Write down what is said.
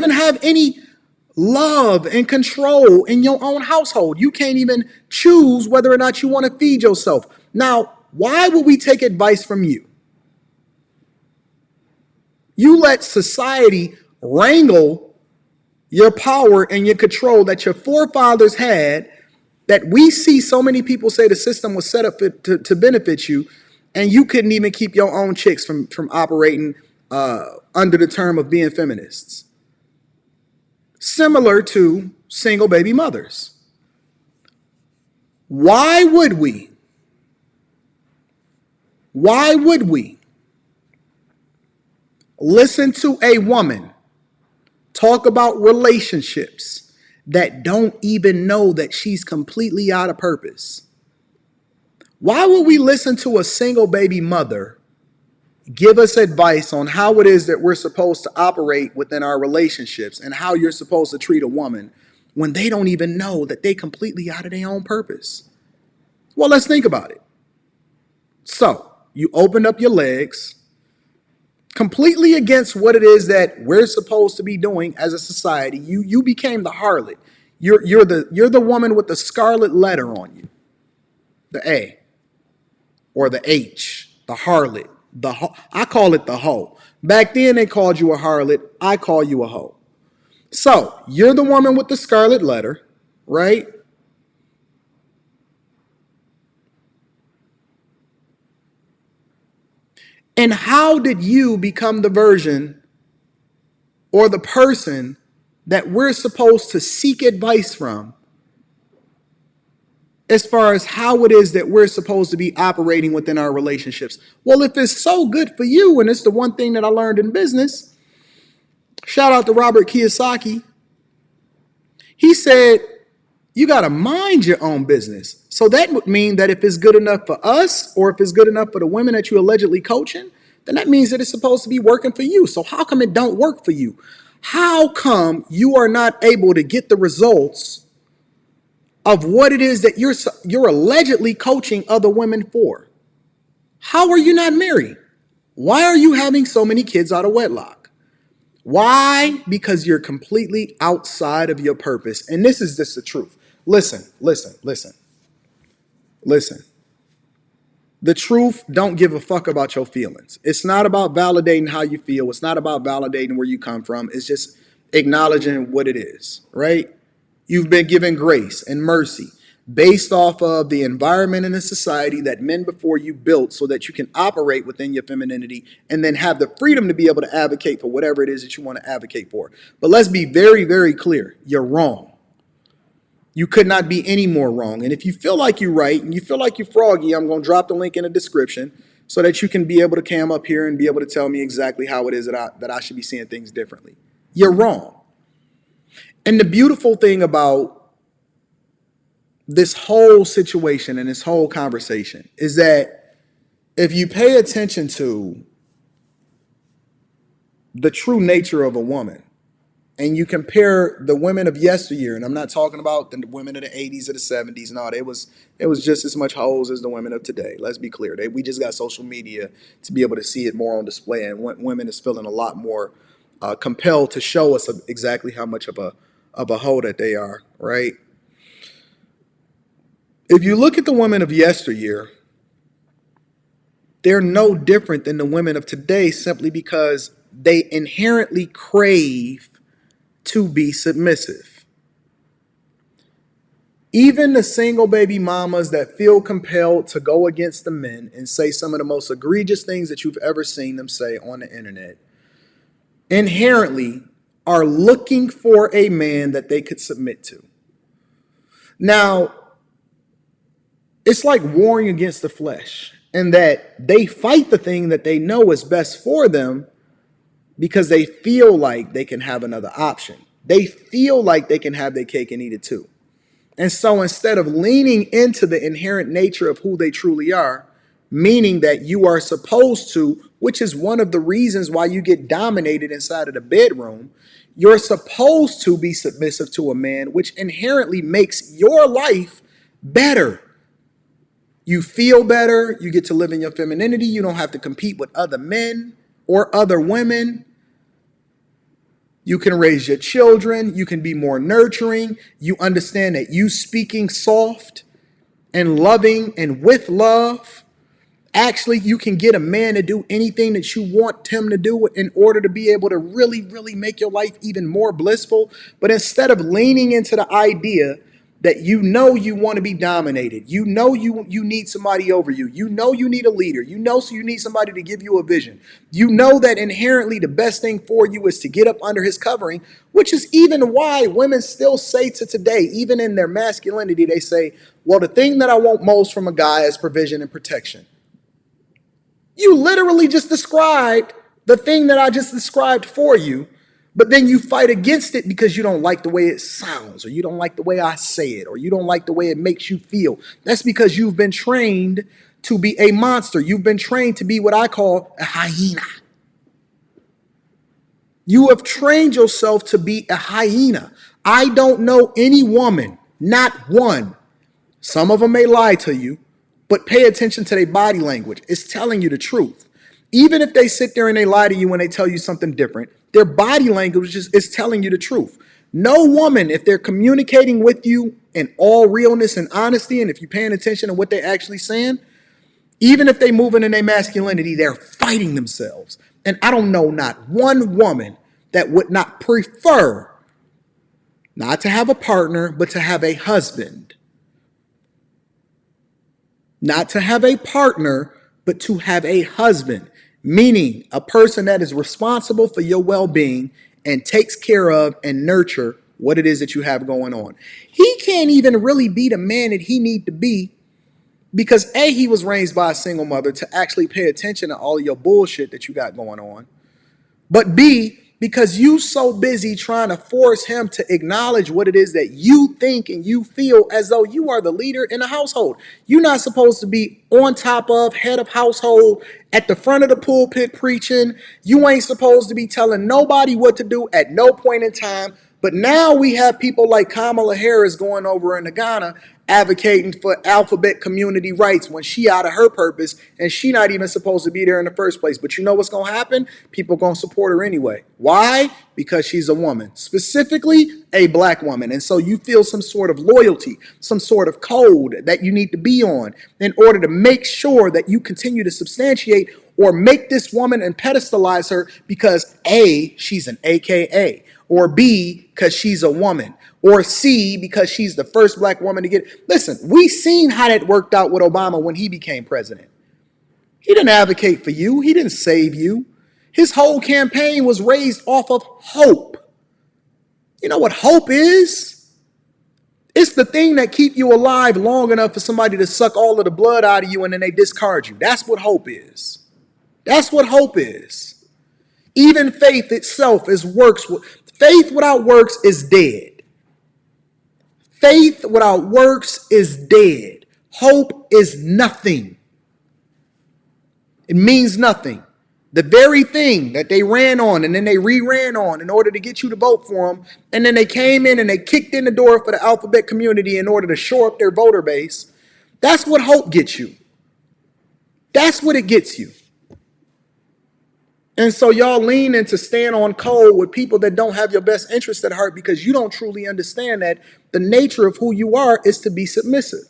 even have any love and control in your own household. You can't even choose whether or not you want to feed yourself. Now, why would we take advice from you? You let society wrangle your power and your control that your forefathers had, that we see so many people say the system was set up to benefit you, and you couldn't even keep your own chicks from operating under the term of being feminists. Similar to single baby mothers. Why would we listen to a woman talk about relationships that don't even know that she's completely out of purpose? Why would we listen to a single baby mother give us advice on how it is that we're supposed to operate within our relationships and how you're supposed to treat a woman when they don't even know that they completely out of their own purpose? Well, let's think about it. So you opened up your legs completely against what it is that we're supposed to be doing as a society. You became the harlot. You're the woman with the scarlet letter on you, the A or the H, the harlot. I call it the hoe. Back then they called you a harlot. I call you a hoe. So you're the woman with the scarlet letter, right? And how did you become the version or the person that we're supposed to seek advice from as far as how it is that we're supposed to be operating within our relationships? Well, if it's so good for you, and it's the one thing that I learned in business, shout out to Robert Kiyosaki. He said, you got to mind your own business. So that would mean that if it's good enough for us, or if it's good enough for the women that you're allegedly coaching, then that means that it's supposed to be working for you. So how come it don't work for you? How come you are not able to get the results of what it is that you're allegedly coaching other women for? How are you not married? Why are you having so many kids out of wedlock? Why? Because you're completely outside of your purpose. And this is just the truth. Listen. The truth don't give a fuck about your feelings. It's not about validating how you feel. It's not about validating where you come from. It's just acknowledging what it is, right? You've been given grace and mercy based off of the environment and the society that men before you built so that you can operate within your femininity and then have the freedom to be able to advocate for whatever it is that you want to advocate for. But let's be very, very clear. You're wrong. You could not be any more wrong. And if you feel like you're right and you feel like you're froggy, I'm going to drop the link in the description so that you can be able to come up here and be able to tell me exactly how it is that I should be seeing things differently. You're wrong. And the beautiful thing about this whole situation and this whole conversation is that if you pay attention to the true nature of a woman, and you compare the women of yesteryear, and I'm not talking about the women of the 80s or the 70s. No, it was just as much hoes as the women of today. Let's be clear. We just got social media to be able to see it more on display, and women is feeling a lot more compelled to show us exactly how much of a hoe that they are, right? If you look at the women of yesteryear, they're no different than the women of today simply because they inherently crave to be submissive. Even the single baby mamas that feel compelled to go against the men and say some of the most egregious things that you've ever seen them say on the internet inherently are looking for a man that they could submit to. Now, it's like warring against the flesh, in that they fight the thing that they know is best for them because they feel like they can have another option. They feel like they can have their cake and eat it too. And so instead of leaning into the inherent nature of who they truly are, meaning that you are supposed to, which is one of the reasons why you get dominated inside of the bedroom, you're supposed to be submissive to a man, which inherently makes your life better. You feel better. You get to live in your femininity. You don't have to compete with other men or other women. You can raise your children. You can be more nurturing. You understand that you speaking soft and loving and with love, actually, you can get a man to do anything that you want him to do in order to be able to really, really make your life even more blissful. But instead of leaning into the idea that you want to be dominated, you need somebody over you, you need a leader, so you need somebody to give you a vision, that inherently the best thing for you is to get up under his covering, which is even why women still say to today, even in their masculinity, they say, well, the thing that I want most from a guy is provision and protection. You literally just described the thing that I just described for you, but then you fight against it because you don't like the way it sounds, or you don't like the way I say it, or you don't like the way it makes you feel. That's because you've been trained to be a monster. You've been trained to be what I call a hyena. You have trained yourself to be a hyena. I don't know any woman, not one. Some of them may lie to you, but pay attention to their body language. It's telling you the truth. Even if they sit there and they lie to you when they tell you something different, their body language is telling you the truth. No woman, if they're communicating with you in all realness and honesty, and if you're paying attention to what they're actually saying, even if they're moving in their masculinity, they're fighting themselves. And I don't know not one woman that would not prefer not to have a partner, but to have a husband. Not to have a partner, but to have a husband, meaning a person that is responsible for your well-being and takes care of and nurture what it is that you have going on. He can't even really be the man that he need to be because A, he was raised by a single mother to actually pay attention to all of your bullshit that you got going on. But B, because you so busy trying to force him to acknowledge what it is that you think and you feel as though you are the leader in the household. You're not supposed to be on top of, head of household, at the front of the pulpit preaching. You ain't supposed to be telling nobody what to do at no point in time. But now we have people like Kamala Harris going over into Ghana advocating for alphabet community rights when she out of her purpose and she not even supposed to be there in the first place. But you know what's going to happen? People going to support her anyway. Why? Because she's a woman, specifically a black woman. And so you feel some sort of loyalty, some sort of code that you need to be on in order to make sure that you continue to substantiate or make this woman and pedestalize her because A, she's an AKA, or B, because she's a woman, or C, because she's the first black woman to get. Listen, we seen how that worked out with Obama when he became president. He didn't advocate for you. He didn't save you. His whole campaign was raised off of hope. You know what hope is? It's the thing that keep you alive long enough for somebody to suck all of the blood out of you and then they discard you. That's what hope is. That's what hope is. Even faith itself is works. Faith without works is dead. Faith without works is dead. Hope is nothing. It means nothing. The very thing that they ran on and then they re-ran on in order to get you to vote for them, and then they came in and they kicked in the door for the alphabet community in order to shore up their voter base, that's what hope gets you. That's what it gets you. And so y'all lean into stand on code with people that don't have your best interest at heart because you don't truly understand that the nature of who you are is to be submissive.